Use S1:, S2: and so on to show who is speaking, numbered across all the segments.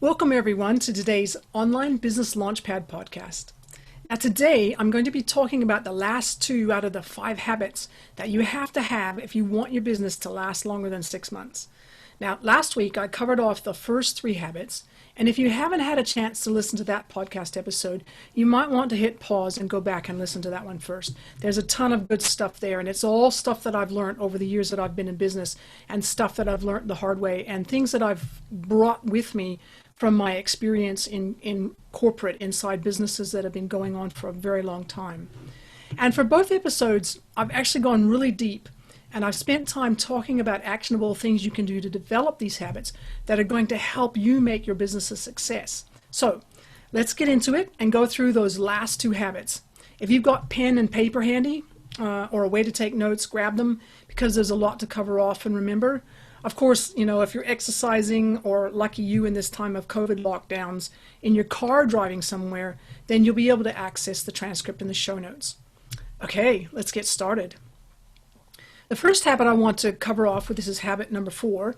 S1: Welcome everyone to today's Online Business Launchpad podcast. Now today I'm going to be talking about the last 2 out of the 5 habits that you have to have if you want your business to last longer than 6 months. Now last week I covered off the first 3 habits, and if you haven't had a chance to listen to that podcast episode, you might want to hit pause and go back and listen to that one first. There's a ton of good stuff there, and it's all stuff that I've learned over the years that I've been in business, and stuff that I've learned the hard way, and things that I've brought with me from my experience in corporate inside businesses that have been going on for a very long time. And for both episodes, I've actually gone really deep, and I've spent time talking about actionable things you can do to develop these habits that are going to help you make your business a success. So let's get into it and go through those last 2 habits. If you've got pen and paper handy or a way to take notes, grab them, because there's a lot to cover off and remember. Of course, if you're exercising, or lucky you in this time of COVID lockdowns, in your car driving somewhere, then you'll be able to access the transcript in the show notes. Okay, let's get started. The first habit I want to cover off with, this is habit number 4,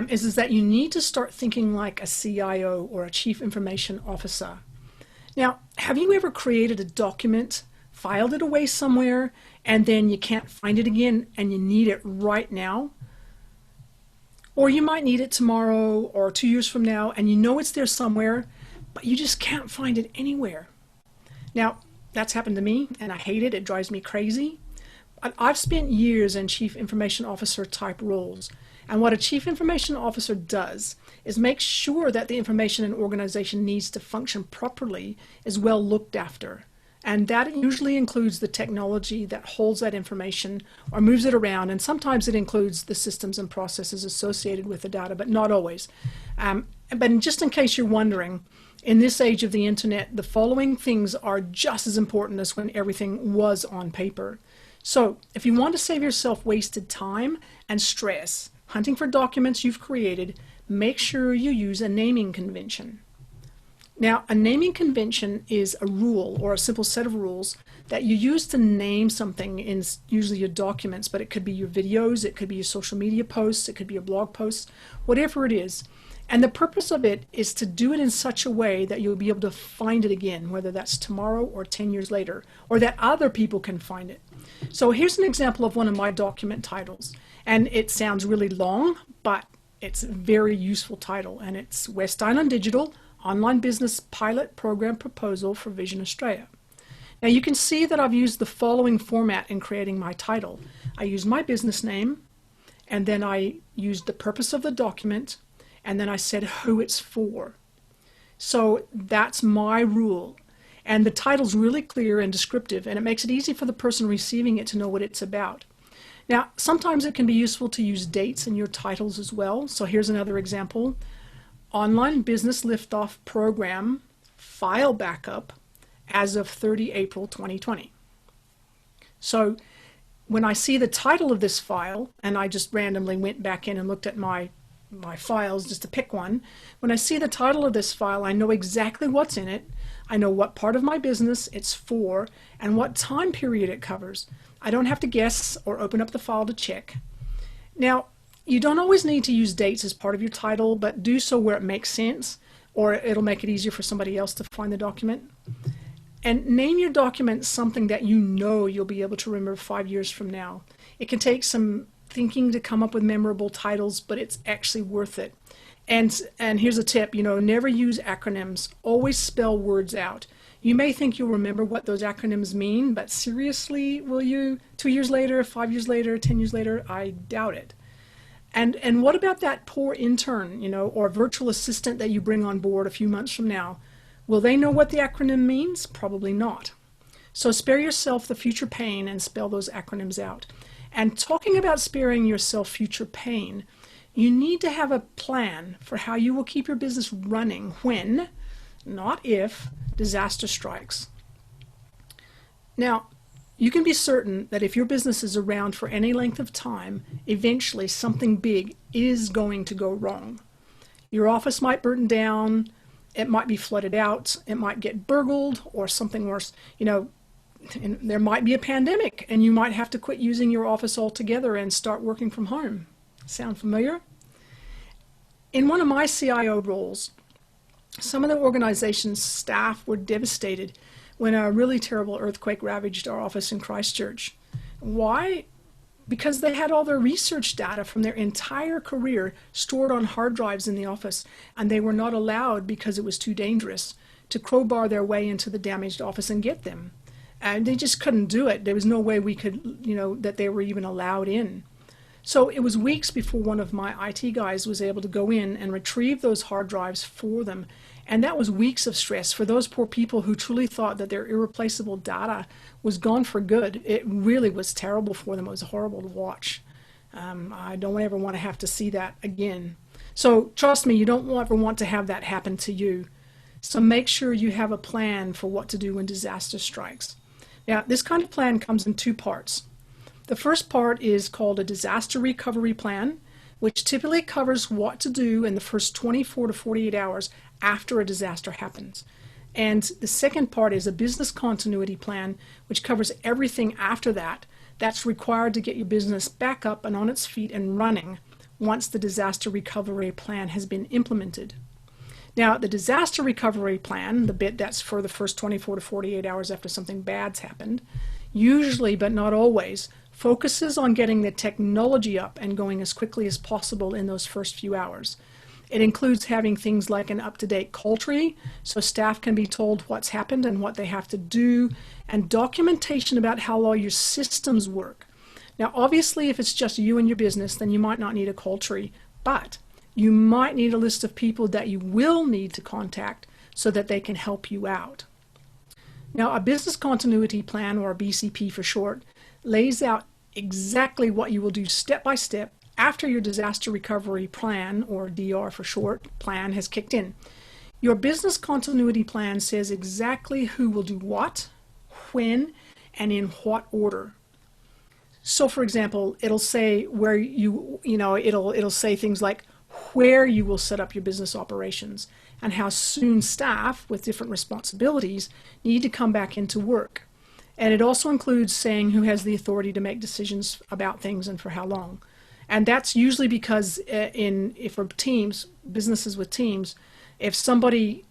S1: is that you need to start thinking like a CIO or a Chief Information Officer. Now, have you ever created a document, filed it away somewhere, and then you can't find it again and you need it right now? Or you might need it tomorrow or 2 years from now, and you know it's there somewhere, but you just can't find it anywhere. Now, that's happened to me, and I hate it. It drives me crazy. I've spent years in Chief Information Officer type roles, and what a Chief Information Officer does is make sure that the information an organization needs to function properly is well looked after. And that usually includes the technology that holds that information or moves it around, and sometimes it includes the systems and processes associated with the data, but not always. But just in case you're wondering, in this age of the internet, the following things are just as important as when everything was on paper. So if you want to save yourself wasted time and stress hunting for documents you've created, make sure you use a naming convention. Now, a naming convention is a rule or a simple set of rules that you use to name something in usually your documents, but it could be your videos, it could be your social media posts, it could be your blog posts, whatever it is. And the purpose of it is to do it in such a way that you'll be able to find it again, whether that's tomorrow or 10 years later, or that other people can find it. So here's an example of one of my document titles. And it sounds really long, but it's a very useful title. And it's West Island Digital Online Business Pilot Program Proposal for Vision Australia. Now you can see that I've used the following format in creating my title. I used my business name, and then I used the purpose of the document, and then I said who it's for. So that's my rule. And the title's really clear and descriptive, and it makes it easy for the person receiving it to know what it's about. Now, sometimes it can be useful to use dates in your titles as well. So here's another example. Online Business Liftoff Program File Backup as of 30 April 2020. So when I see the title of this file, and I just randomly went back in and looked at my files just to pick one, when I see the title of this file, I know exactly what's in it. I know what part of my business it's for and what time period it covers. I don't have to guess or open up the file to check. Now, you don't always need to use dates as part of your title, but do so where it makes sense, or it'll make it easier for somebody else to find the document. And name your document something that you know you'll be able to remember 5 years from now. It can take some thinking to come up with memorable titles, but it's actually worth it. And here's a tip, never use acronyms. Always spell words out. You may think you'll remember what those acronyms mean, but seriously, will you? 2 years later, 5 years later, 10 years later? I doubt it. And what about that poor intern, or virtual assistant that you bring on board a few months from now? Will they know what the acronym means? Probably not. So spare yourself the future pain and spell those acronyms out. And talking about sparing yourself future pain, you need to have a plan for how you will keep your business running when, not if, disaster strikes. Now, you can be certain that if your business is around for any length of time, eventually something big is going to go wrong. Your office might burn down, it might be flooded out, it might get burgled, or something worse. There might be a pandemic, and you might have to quit using your office altogether and start working from home. Sound familiar? In one of my CIO roles, Some of the organization's staff were devastated when a really terrible earthquake ravaged our office in Christchurch. Why? Because they had all their research data from their entire career stored on hard drives in the office, and they were not allowed, because it was too dangerous, to crowbar their way into the damaged office and get them. And they just couldn't do it. There was no way we could, that they were even allowed in. So it was weeks before one of my IT guys was able to go in and retrieve those hard drives for them. And that was weeks of stress for those poor people who truly thought that their irreplaceable data was gone for good. It really was terrible for them. It was horrible to watch. I don't ever want to have to see that again. So trust me, you don't ever want to have that happen to you. So make sure you have a plan for what to do when disaster strikes. Now, this kind of plan comes in two parts. The first part is called a disaster recovery plan, which typically covers what to do in the first 24 to 48 hours after a disaster happens. And the second part is a business continuity plan, which covers everything after that that's required to get your business back up and on its feet and running once the disaster recovery plan has been implemented. Now, the disaster recovery plan, the bit that's for the first 24 to 48 hours after something bad's happened, usually, but not always, focuses on getting the technology up and going as quickly as possible in those first few hours. It includes having things like an up-to-date call tree, so staff can be told what's happened and what they have to do, and documentation about how all your systems work. Now, obviously, if it's just you and your business, then you might not need a call tree, but you might need a list of people that you will need to contact so that they can help you out. Now, a business continuity plan, or a BCP for short, lays out exactly what you will do step by step after your disaster recovery plan, or DR for short, plan has kicked in. Your business continuity plan says exactly who will do what, when, and in what order. So, for example, it'll say where it'll say things like where you will set up your business operations and how soon staff with different responsibilities need to come back into work. And it also includes saying who has the authority to make decisions about things and for how long. And that's usually because if for teams, businesses with teams, if somebody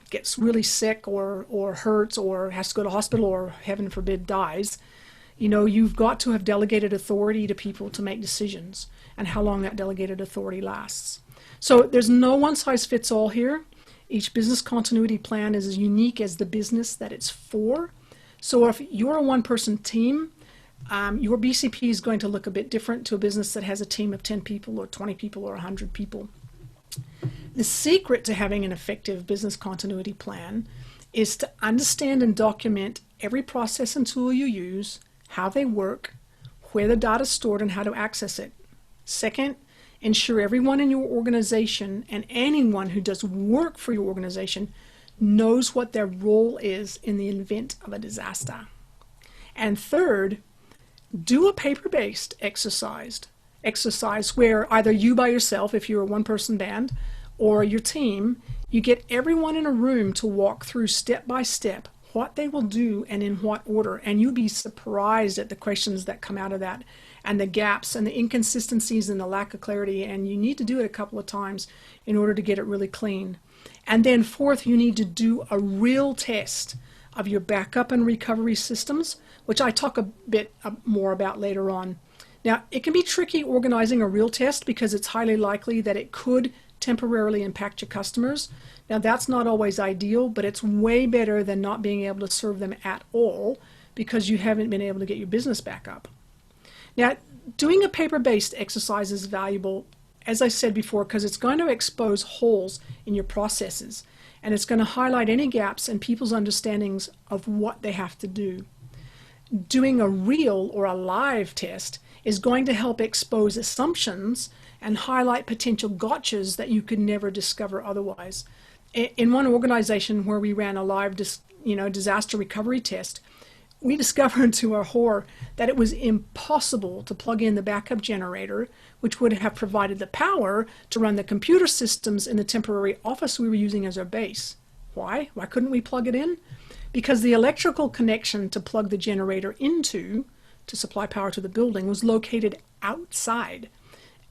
S1: gets really sick or hurts or has to go to hospital or, heaven forbid, dies, you've got to have delegated authority to people to make decisions and how long that delegated authority lasts. So there's no one-size-fits-all here. Each business continuity plan is as unique as the business that it's for. So if you're a one-person team, your BCP is going to look a bit different to a business that has a team of 10 people or 20 people or 100 people. The secret to having an effective business continuity plan is to understand and document every process and tool you use, how they work, where the data is stored, and how to access it. Second, ensure everyone in your organization and anyone who does work for your organization knows what their role is in the event of a disaster. And third, do a paper-based exercise where either you by yourself, if you're a one-person band, or your team, you get everyone in a room to walk through step by step what they will do and in what order, and you'll be surprised at the questions that come out of that and the gaps and the inconsistencies and the lack of clarity, and you need to do it a couple of times in order to get it really clean. And then fourth, you need to do a real test of your backup and recovery systems, which I talk a bit more about later on. Now, it can be tricky organizing a real test because it's highly likely that it could temporarily impact your customers. Now, that's not always ideal, but it's way better than not being able to serve them at all because you haven't been able to get your business back up. Now, doing a paper-based exercise is valuable, as I said before, because it's going to expose holes in your processes, and it's going to highlight any gaps in people's understandings of what they have to do. Doing a real or a live test is going to help expose assumptions and highlight potential gotchas that you could never discover otherwise. In one organization where we ran a live disaster recovery test, we discovered to our horror that it was impossible to plug in the backup generator, which would have provided the power to run the computer systems in the temporary office we were using as our base. Why? Why couldn't we plug it in? Because the electrical connection to plug the generator into to supply power to the building was located outside.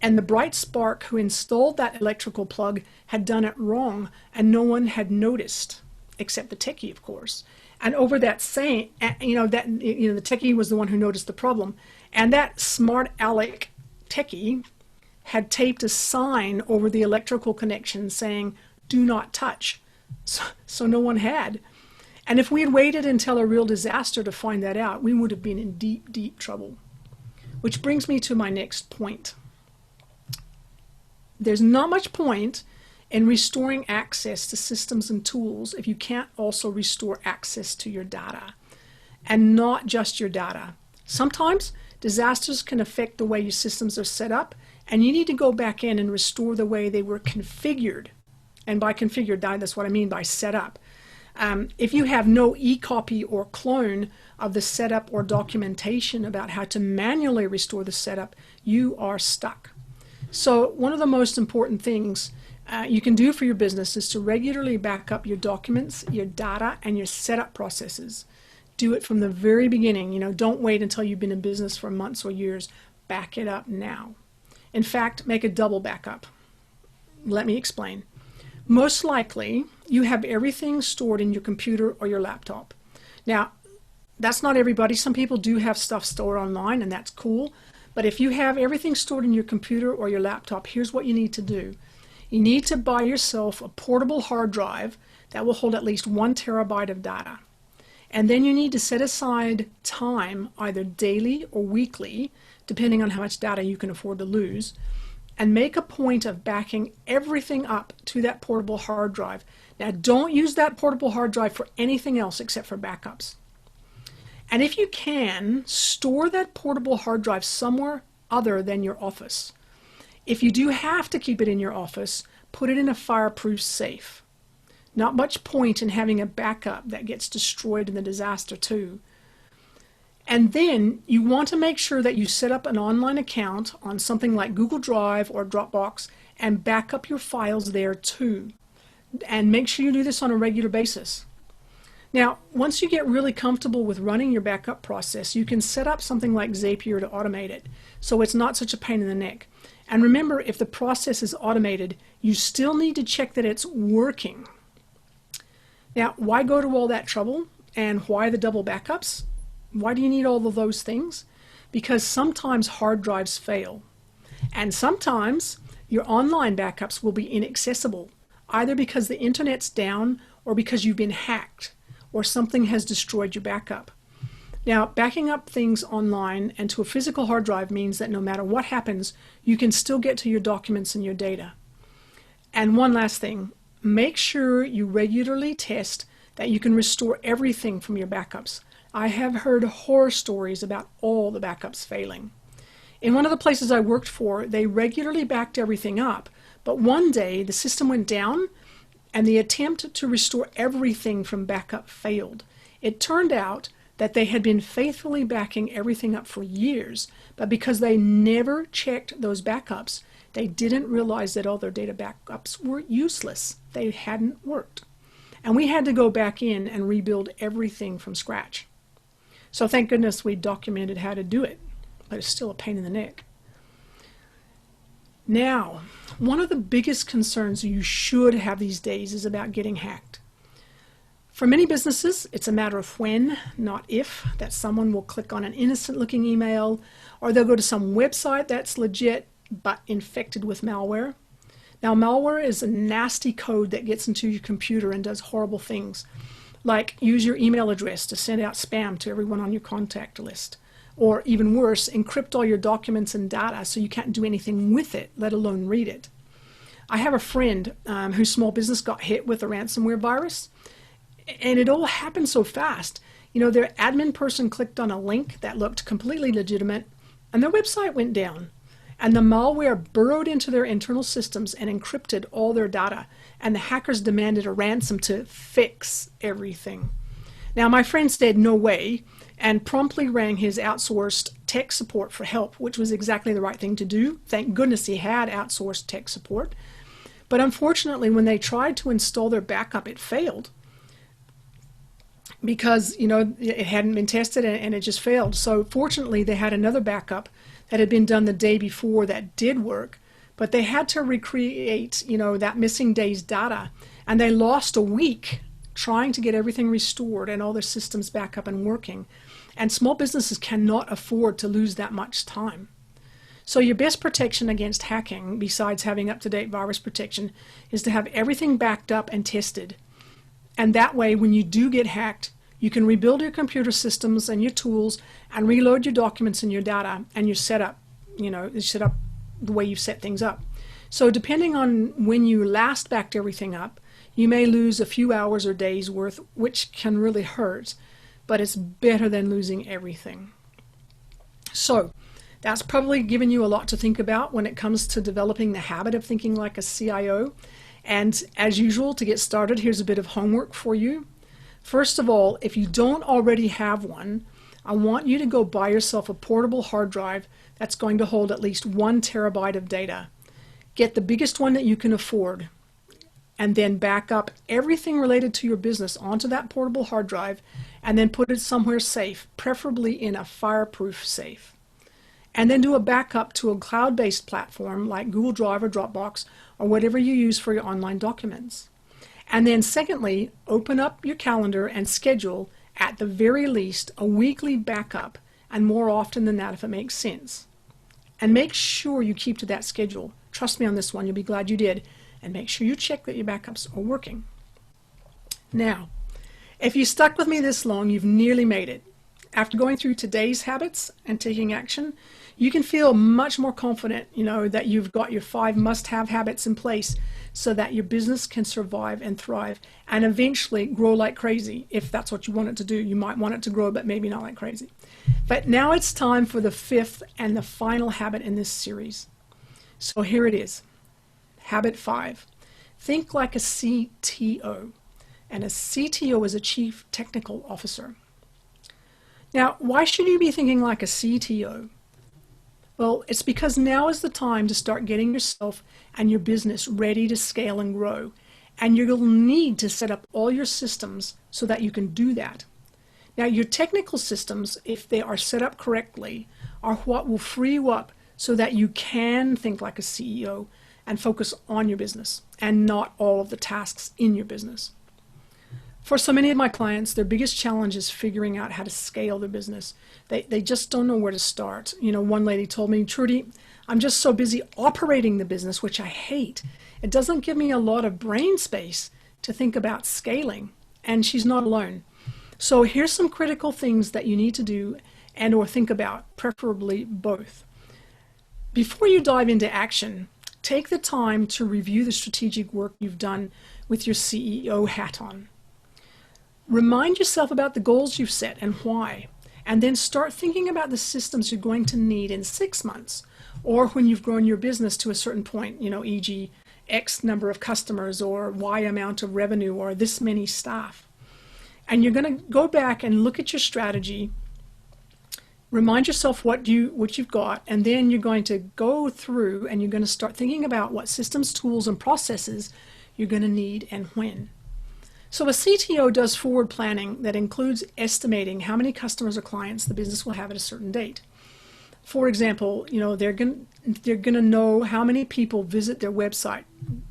S1: And the bright spark who installed that electrical plug had done it wrong, and no one had noticed, except the techie, of course. And over that saying, the techie was the one who noticed the problem. And that smart aleck techie had taped a sign over the electrical connection saying, "Do not touch." So no one had. And if we had waited until a real disaster to find that out, we would have been in deep, deep trouble. Which brings me to my next point. There's not much point in restoring access to systems and tools if you can't also restore access to your data. And not just your data. Sometimes disasters can affect the way your systems are set up, and you need to go back in and restore the way they were configured. And by configured, that's what I mean by set up. If you have no e-copy or clone of the setup or documentation about how to manually restore the setup, you are stuck. So one of the most important things you can do for your business is to regularly back up your documents, your data, and your setup processes. Do it from the very beginning. Don't wait until you've been in business for months or years. Back it up now. In fact, make a double backup. Let me explain. Most likely, you have everything stored in your computer or your laptop. Now, that's not everybody. Some people do have stuff stored online, and that's cool. But if you have everything stored in your computer or your laptop, here's what you need to do. You need to buy yourself a portable hard drive that will hold at least 1 terabyte of data. And then you need to set aside time, either daily or weekly, depending on how much data you can afford to lose, and make a point of backing everything up to that portable hard drive. Now, don't use that portable hard drive for anything else except for backups. And if you can, store that portable hard drive somewhere other than your office. If you do have to keep it in your office, put it in a fireproof safe. Not much point in having a backup that gets destroyed in the disaster too. And then you want to make sure that you set up an online account on something like Google Drive or Dropbox and back up your files there too. And make sure you do this on a regular basis. Now, once you get really comfortable with running your backup process, you can set up something like Zapier to automate it, so it's not such a pain in the neck. And remember, if the process is automated, you still need to check that it's working. Now, why go to all that trouble? And why the double backups? Why do you need all of those things? Because sometimes hard drives fail. And sometimes your online backups will be inaccessible, either because the internet's down or because you've been hacked, or something has destroyed your backup. Now, backing up things online and to a physical hard drive means that no matter what happens, you can still get to your documents and your data. And one last thing, make sure you regularly test that you can restore everything from your backups. I have heard horror stories about all the backups failing. In one of the places I worked for, they regularly backed everything up, but one day the system went down and the attempt to restore everything from backup failed. It turned out that they had been faithfully backing everything up for years, but because they never checked those backups, they didn't realize that all their data backups were useless. They hadn't worked. And we had to go back in and rebuild everything from scratch. So thank goodness we documented how to do it, but it's still a pain in the neck. Now, one of the biggest concerns you should have these days is about getting hacked. For many businesses, it's a matter of when, not if, that someone will click on an innocent-looking email, or they'll go to some website that's legit but infected with malware. Now, malware is a nasty code that gets into your computer and does horrible things, like use your email address to send out spam to everyone on your contact list. Or even worse, encrypt all your documents and data so you can't do anything with it, let alone read it. I have a friend whose small business got hit with a ransomware virus, and it all happened so fast. Their admin person clicked on a link that looked completely legitimate, and their website went down. And the malware burrowed into their internal systems and encrypted all their data, and the hackers demanded a ransom to fix everything. Now, my friend said no way, and promptly rang his outsourced tech support for help, which was exactly the right thing to do. Thank goodness he had outsourced tech support. But unfortunately, when they tried to install their backup, it failed because, it hadn't been tested and it just failed. So fortunately, they had another backup that had been done the day before that did work, but they had to recreate, that missing day's data, and they lost a week trying to get everything restored and all their systems back up and working. And small businesses cannot afford to lose that much time. So your best protection against hacking, besides having up-to-date virus protection, is to have everything backed up and tested. And that way, when you do get hacked, you can rebuild your computer systems and your tools and reload your documents and your data, and you're set up, set up the way you've set things up. So depending on when you last backed everything up, you may lose a few hours or days worth, which can really hurt, but it's better than losing everything. So that's probably given you a lot to think about when it comes to developing the habit of thinking like a CIO. And as usual, to get started, here's a bit of homework for you. First of all, if you don't already have one, I want you to go buy yourself a portable hard drive that's going to hold at least 1 terabyte of data. Get the biggest one that you can afford, and then back up everything related to your business onto that portable hard drive, and then put it somewhere safe, preferably in a fireproof safe. And then do a backup to a cloud-based platform like Google Drive or Dropbox or whatever you use for your online documents. And then secondly, open up your calendar and schedule, at the very least, a weekly backup, and more often than that if it makes sense. And make sure you keep to that schedule. Trust me on this one, you'll be glad you did. And make sure you check that your backups are working. Now, if you stuck with me this long, you've nearly made it. After going through today's habits and taking action, you can feel much more confident, that you've got your 5 must-have habits in place so that your business can survive and thrive and eventually grow like crazy. If that's what you want it to do, you might want it to grow, but maybe not like crazy. But now it's time for the 5th and the final habit in this series. So here it is. Habit 5. Think like a CTO. And a CTO is a Chief Technical Officer. Now, why should you be thinking like a CTO? Well, it's because now is the time to start getting yourself and your business ready to scale and grow. And you'll need to set up all your systems so that you can do that. Now, your technical systems, if they are set up correctly, are what will free you up so that you can think like a CEO and focus on your business and not all of the tasks in your business. For so many of my clients, their biggest challenge is figuring out how to scale their business. They just don't know where to start. One lady told me, Trudy, I'm just so busy operating the business, which I hate. It doesn't give me a lot of brain space to think about scaling. And she's not alone. So here's some critical things that you need to do and or think about, preferably both. Before you dive into action, take the time to review the strategic work you've done with your CEO hat on. Remind yourself about the goals you've set and why, and then start thinking about the systems you're going to need in 6 months, or when you've grown your business to a certain point, e.g. X number of customers, or Y amount of revenue, or this many staff. And you're going to go back and look at your strategy, remind yourself what you've got, and then you're going to go through and you're going to start thinking about what systems, tools, and processes you're going to need and when. So a CTO does forward planning that includes estimating how many customers or clients the business will have at a certain date. For example, they're going to know how many people visit their website.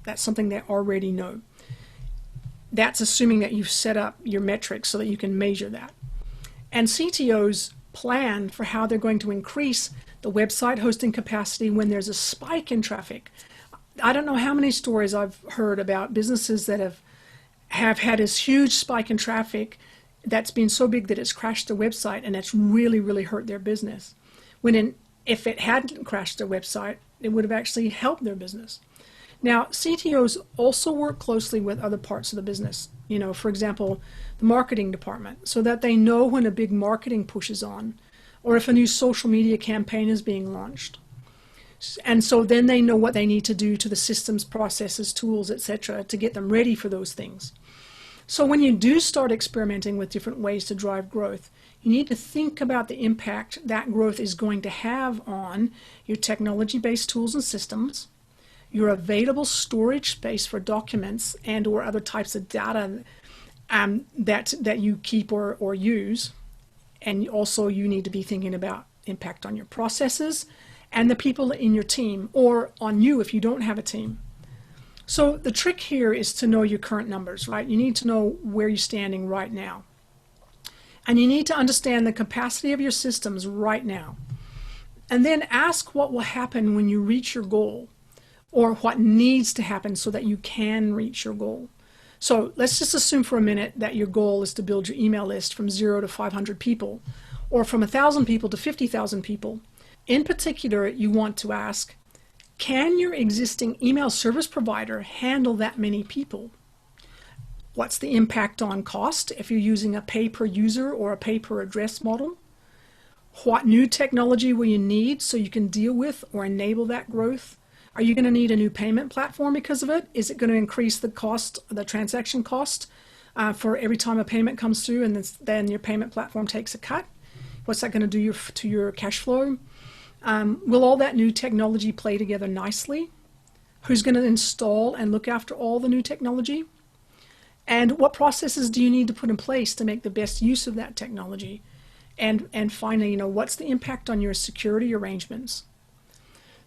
S1: That's something they already know. That's assuming that you've set up your metrics so that you can measure that. And CTOs plan for how they're going to increase the website hosting capacity when there's a spike in traffic. I don't know how many stories I've heard about businesses that have had this huge spike in traffic that's been so big that it's crashed their website, and it's really, really hurt their business. If it hadn't crashed their website, it would have actually helped their business. Now, CTOs also work closely with other parts of the business, for example, the marketing department, so that they know when a big marketing push is on, or if a new social media campaign is being launched. And so then they know what they need to do to the systems, processes, tools, etc., to get them ready for those things. So when you do start experimenting with different ways to drive growth, you need to think about the impact that growth is going to have on your technology-based tools and systems, your available storage space for documents and or other types of data that you keep or use. And also you need to be thinking about impact on your processes and the people in your team, or on you if you don't have a team. So the trick here is to know your current numbers, right? You need to know where you're standing right now. And you need to understand the capacity of your systems right now. And then ask what will happen when you reach your goal, or what needs to happen so that you can reach your goal. So let's just assume for a minute that your goal is to build your email list from 0 to 500 people, or from 1,000 people to 50,000 people. In particular, you want to ask, can your existing email service provider handle that many people? What's the impact on cost if you're using a pay per user or a pay per address model? What new technology will you need so you can deal with or enable that growth? Are you going to need a new payment platform because of it? Is it going to increase the cost, the transaction cost for every time a payment comes through and then your payment platform takes a cut? What's that going to do to your cash flow? Will all that new technology play together nicely? Who's going to install and look after all the new technology? And what processes do you need to put in place to make the best use of that technology? And finally, what's the impact on your security arrangements?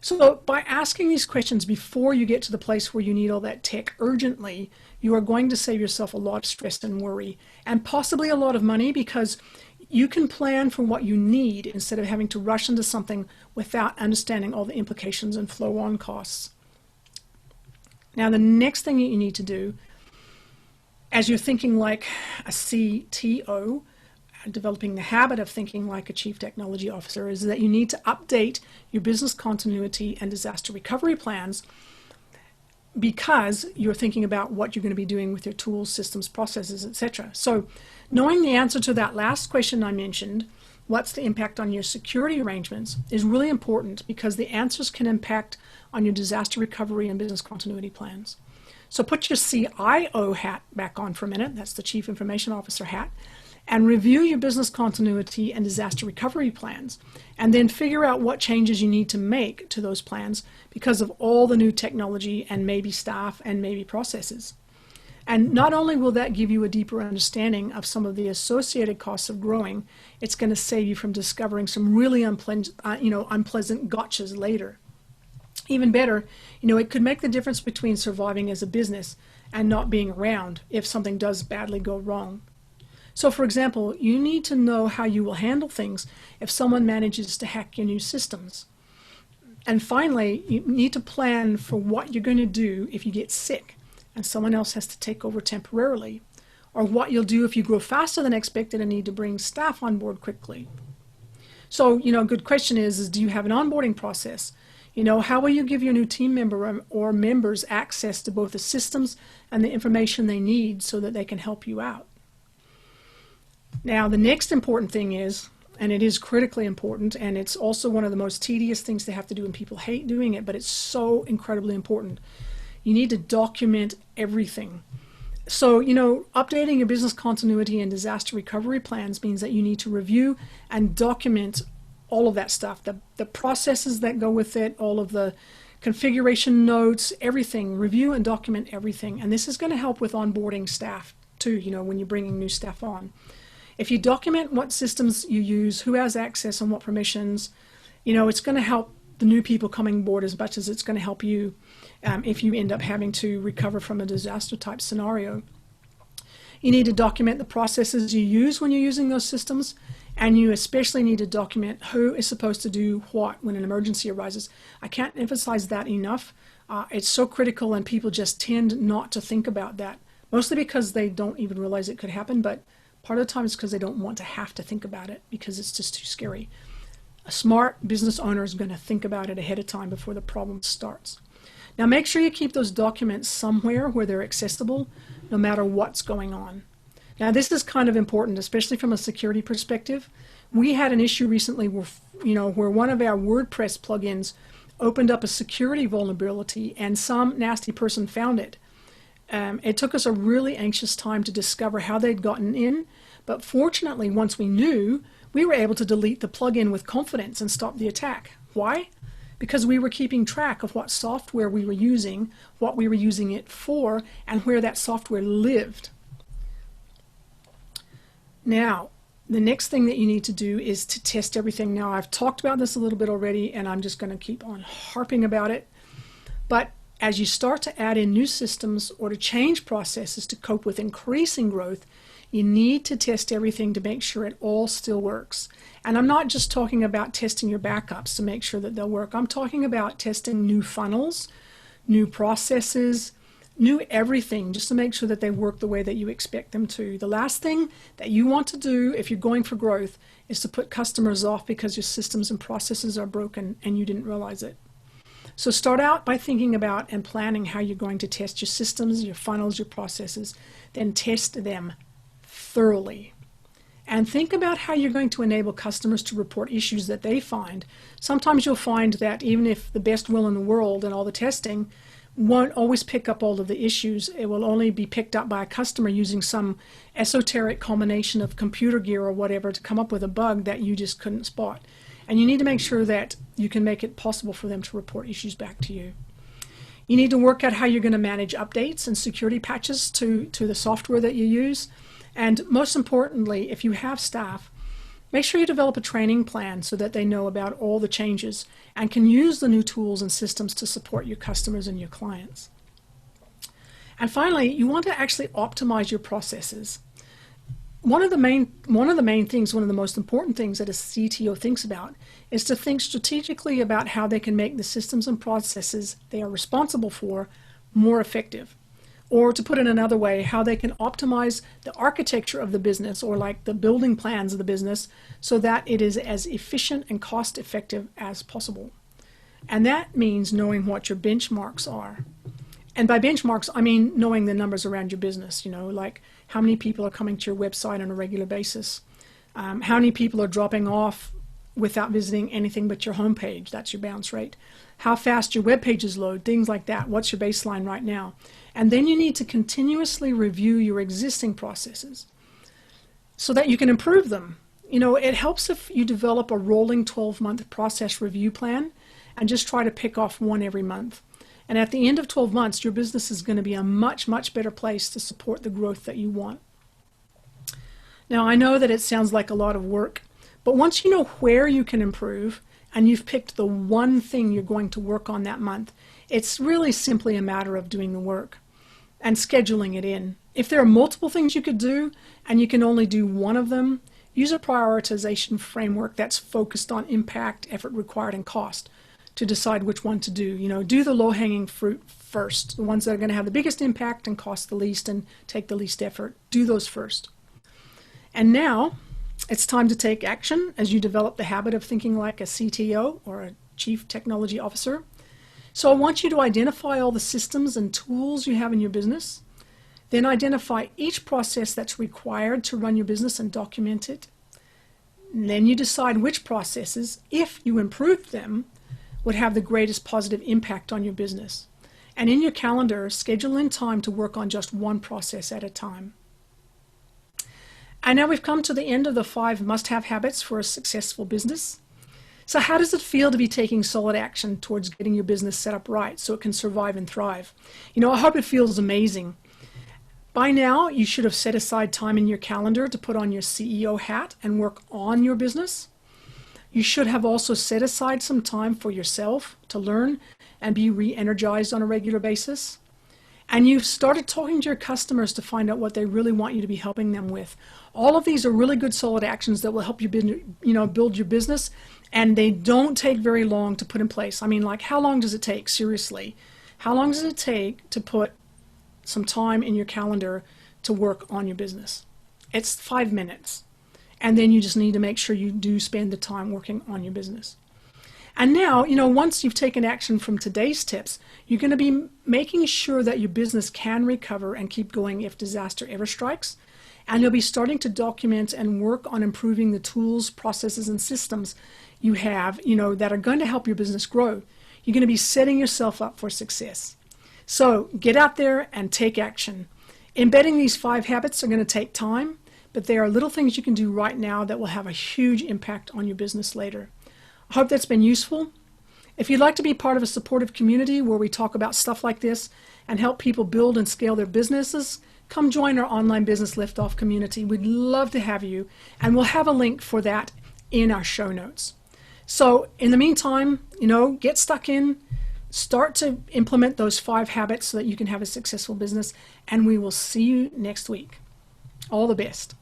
S1: So by asking these questions before you get to the place where you need all that tech urgently, you are going to save yourself a lot of stress and worry, and possibly a lot of money, because you can plan for what you need instead of having to rush into something without understanding all the implications and flow-on costs. Now, the next thing that you need to do, as you're thinking like a CTO, developing the habit of thinking like a chief technology officer, is that you need to update your business continuity and disaster recovery plans, because you're thinking about what you're going to be doing with your tools, systems, processes, etc. So knowing the answer to that last question I mentioned, what's the impact on your security arrangements, is really important, because the answers can impact on your disaster recovery and business continuity plans. So put your CIO hat back on for a minute, that's the Chief Information Officer hat, and review your business continuity and disaster recovery plans, and then figure out what changes you need to make to those plans because of all the new technology and maybe staff and maybe processes. And not only will that give you a deeper understanding of some of the associated costs of growing, it's going to save you from discovering some really unpleasant gotchas later. Even better, it could make the difference between surviving as a business and not being around if something does badly go wrong. So for example, you need to know how you will handle things if someone manages to hack your new systems. And finally, you need to plan for what you're going to do if you get sick and someone else has to take over temporarily, or what you'll do if you grow faster than expected and need to bring staff on board quickly. So, a good question is do you have an onboarding process? How will you give your new team member or members access to both the systems and the information they need so that they can help you out? Now, the next important thing is, and it is critically important, and it's also one of the most tedious things to have to do, and people hate doing it, but it's so incredibly important. You need to document everything. So, updating your business continuity and disaster recovery plans means that you need to review and document all of that stuff, the processes that go with it, all of the configuration notes, everything. Review and document everything. And this is going to help with onboarding staff too, when you're bringing new staff on. If you document what systems you use, who has access and what permissions, it's going to help the new people coming aboard as much as it's going to help you if you end up having to recover from a disaster type scenario. You need to document the processes you use when you're using those systems, and you especially need to document who is supposed to do what when an emergency arises. I can't emphasize that enough. It's so critical, and people just tend not to think about that, mostly because they don't even realize it could happen, but part of the time it's because they don't want to have to think about it because it's just too scary. A smart business owner is going to think about it ahead of time before the problem starts. Now make sure you keep those documents somewhere where they're accessible, no matter what's going on. Now this is kind of important, especially from a security perspective. We had an issue recently where one of our WordPress plugins opened up a security vulnerability and some nasty person found it. It took us a really anxious time to discover how they'd gotten in, but fortunately, once we knew, we were able to delete the plugin with confidence and stop the attack. Why? Because we were keeping track of what software we were using, what we were using it for, and where that software lived. Now, The next thing that you need to do is to test everything. Now, I've talked about this a little bit already, and I'm just going to keep on harping about it. But as you start to add in new systems or to change processes to cope with increasing growth, you need to test everything to make sure it all still works. And I'm not just talking about testing your backups to make sure that they'll work. I'm talking about testing new funnels, new processes, new everything, just to make sure that they work the way that you expect them to. The last thing that you want to do if you're going for growth is to put customers off because your systems and processes are broken and you didn't realize it. So start out by thinking about and planning how you're going to test your systems, your funnels, your processes, then test them thoroughly. And think about how you're going to enable customers to report issues that they find. Sometimes you'll find that even if the best will in the world and all the testing won't always pick up all of the issues, it will only be picked up by a customer using some esoteric combination of computer gear or whatever to come up with a bug that you just couldn't spot. And you need to make sure that you can make it possible for them to report issues back to you. You need to work out how you're going to manage updates and security patches to the software that you use. And most importantly, if you have staff, make sure you develop a training plan so that they know about all the changes and can use the new tools and systems to support your customers and your clients. And finally, you want to actually optimize your processes. One of the most important things that a CTO thinks about is to think strategically about how they can make the systems and processes they are responsible for more effective. Or to put it another way, how they can optimize the architecture of the business, or like the building plans of the business, so that it is as efficient and cost effective as possible. And that means knowing what your benchmarks are. And by benchmarks, I mean knowing the numbers around your business, like how many people are coming to your website on a regular basis, how many people are dropping off without visiting anything but your homepage, that's your bounce rate, how fast your web pages load, things like that, what's your baseline right now. And then you need to continuously review your existing processes so that you can improve them. It helps if you develop a rolling 12-month process review plan and just try to pick off one every month. And at the end of 12 months, your business is going to be a much, much better place to support the growth that you want. Now, I know that it sounds like a lot of work, but once you know where you can improve and you've picked the one thing you're going to work on that month, it's really simply a matter of doing the work and scheduling it in. If there are multiple things you could do and you can only do one of them, use a prioritization framework that's focused on impact, effort required, and cost to decide which one to do. Do the low-hanging fruit first, the ones that are going to have the biggest impact and cost the least and take the least effort. Do those first. And now it's time to take action as you develop the habit of thinking like a CTO or a Chief Technology Officer. So I want you to identify all the systems and tools you have in your business, then identify each process that's required to run your business and document it. And then you decide which processes, if you improved them, would have the greatest positive impact on your business. And in your calendar, schedule in time to work on just one process at a time. And now we've come to the end of the 5 must-have habits for a successful business. So how does it feel to be taking solid action towards getting your business set up right so it can survive and thrive? I hope it feels amazing. By now, you should have set aside time in your calendar to put on your CEO hat and work on your business. You should have also set aside some time for yourself to learn and be re-energized on a regular basis. And you've started talking to your customers to find out what they really want you to be helping them with. All of these are really good solid actions that will help you build your business, and they don't take very long to put in place. I mean, like, how long does it take? Seriously. How long does it take to put some time in your calendar to work on your business? It's 5 minutes. And then you just need to make sure you do spend the time working on your business. And now, once you've taken action from today's tips, you're going to be making sure that your business can recover and keep going if disaster ever strikes. And you'll be starting to document and work on improving the tools, processes, and systems you have, that are going to help your business grow. You're going to be setting yourself up for success. So get out there and take action. Embedding these 5 habits are going to take time, but there are little things you can do right now that will have a huge impact on your business later. I hope that's been useful. If you'd like to be part of a supportive community where we talk about stuff like this and help people build and scale their businesses, come join our online business liftoff community. We'd love to have you, and we'll have a link for that in our show notes. So in the meantime, get stuck in, start to implement those 5 habits so that you can have a successful business, and we will see you next week. All the best.